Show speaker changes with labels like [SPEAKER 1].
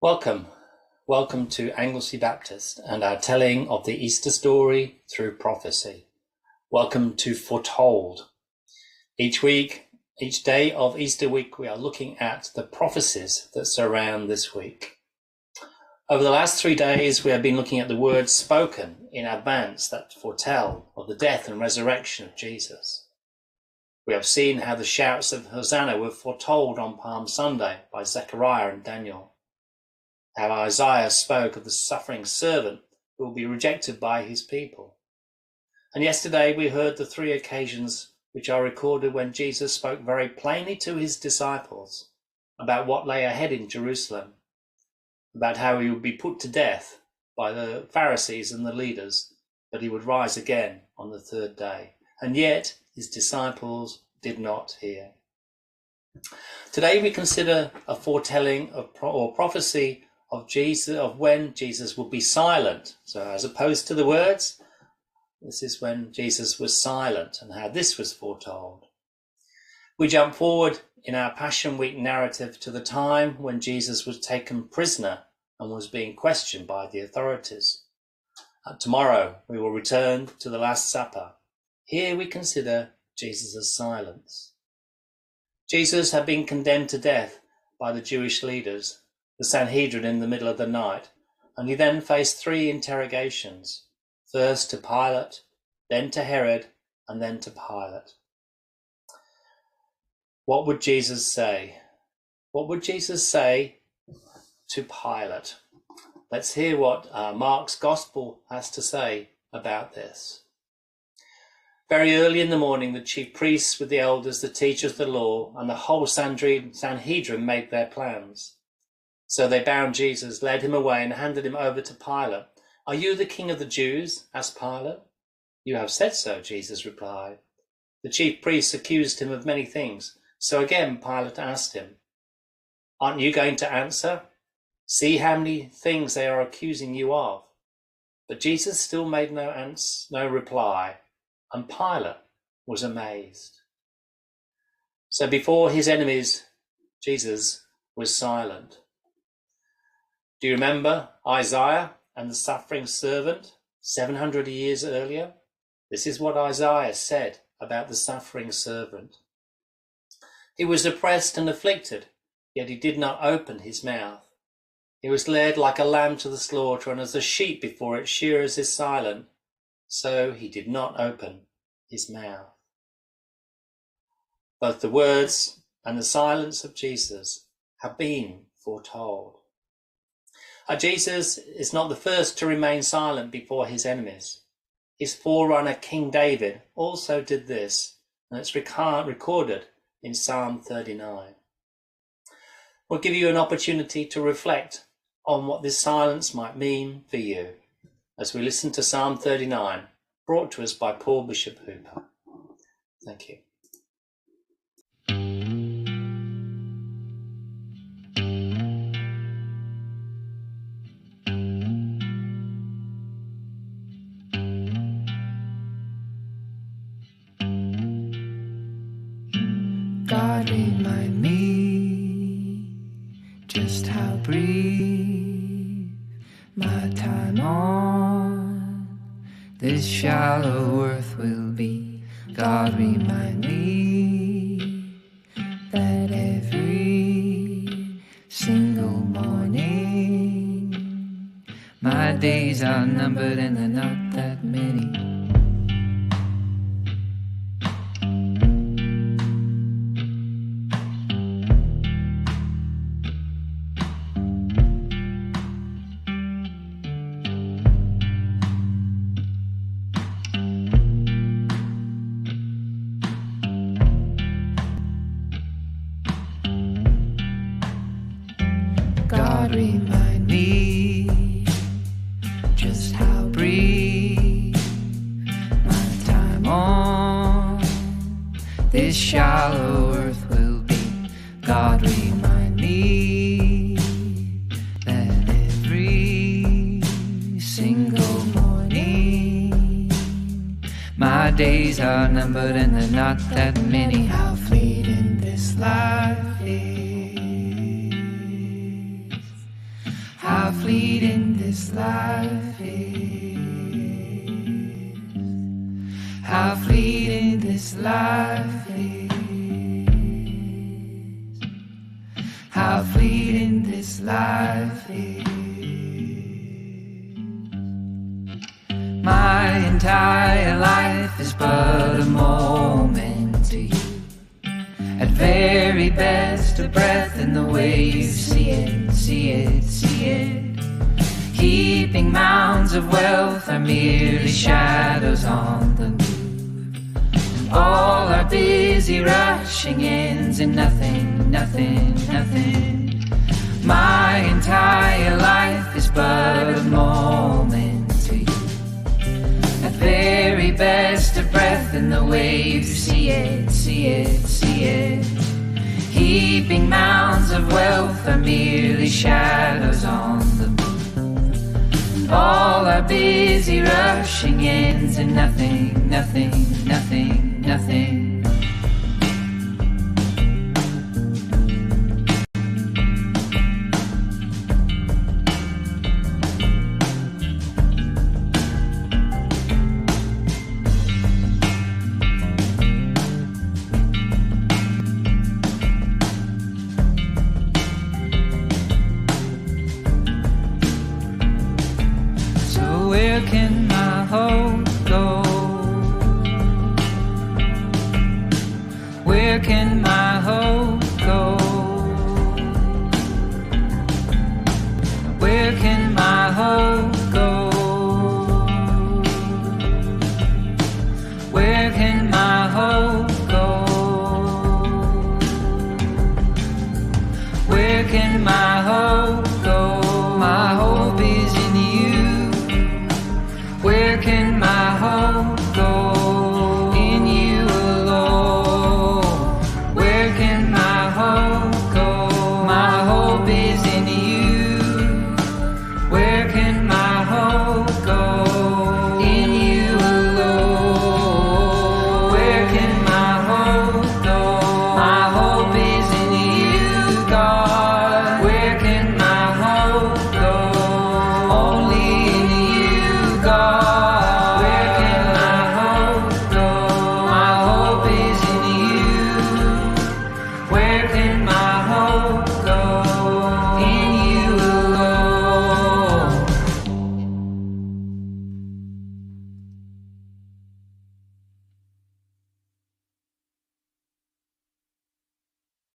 [SPEAKER 1] Welcome to Anglesey Baptist and our telling of the Easter story through prophecy. Welcome to Foretold. Each day of Easter week, we are looking at the prophecies that surround this week. Over the last 3 days, we have been looking at the words spoken in advance that foretell of the death and resurrection of Jesus. We have seen how the shouts of Hosanna were foretold on Palm Sunday by Zechariah and Daniel. How Isaiah spoke of the suffering servant who will be rejected by his people. And yesterday we heard the 3 occasions which are recorded when Jesus spoke very plainly to his disciples about what lay ahead in Jerusalem, about how he would be put to death by the Pharisees and the leaders, but he would rise again on the 3rd day. And yet his disciples did not hear. Today we consider a foretelling or prophecy of Jesus, of when Jesus will be silent. So as opposed to the words, this is when Jesus was silent and how this was foretold. We jump forward in our Passion Week narrative to the time when Jesus was taken prisoner and was being questioned by the authorities. Tomorrow we will return to the Last Supper. Here we consider Jesus' silence. Jesus had been condemned to death by the Jewish leaders, the Sanhedrin, in the middle of the night, and he then faced 3 interrogations, first to Pilate, then to Herod, and then to Pilate. What would Jesus say? What would Jesus say to Pilate? Let's hear what Mark's Gospel has to say about this. Very early in the morning, the chief priests with the elders, the teachers of the law, and the whole Sanhedrin made their plans. So they bound Jesus, led him away, and handed him over to Pilate. "Are you the king of the Jews?" asked Pilate. "You have said so," Jesus replied. The chief priests accused him of many things. So again Pilate asked him, "Aren't you going to answer? See how many things they are accusing you of." But Jesus still made no reply, and Pilate was amazed. So before his enemies, Jesus was silent. Do you remember Isaiah and the suffering servant 700 years earlier? This is what Isaiah said about the suffering servant. He was oppressed and afflicted, yet he did not open his mouth. He was led like a lamb to the slaughter, and as a sheep before its shearers is silent, so he did not open his mouth. Both the words and the silence of Jesus have been foretold. Jesus is not the first to remain silent before his enemies. His forerunner, King David, also did this, and it's recorded in Psalm 39. We'll give you an opportunity to reflect on what this silence might mean for you as we listen to Psalm 39, brought to us by Paul Bishop Hooper. Thank you.
[SPEAKER 2] God, remind me just how brief my time on this shallow earth will be. God, remind me that every single morning my days are numbered and they're not that many. God, remind me just how brief my time on this shallow earth will be. God, remind me that every single morning my days are numbered and they're not that many. How fleeting this life is. how fleeting this life is, how fleeting this life is, how fleeting this life is. My entire life is but a moment to you. At very best, a breath in the way you see it, see it, see it. Heaping mounds of wealth are merely shadows on the move. And all our busy rushing ends in nothing, nothing, nothing. My entire life is but a moment to you. At very best, a breath in the way you see it, see it, see it. Heaping mounds of wealth are merely shadows on the moon. All our busy rushing ends in nothing, nothing, nothing, nothing. Where can my hope go? Where can my hope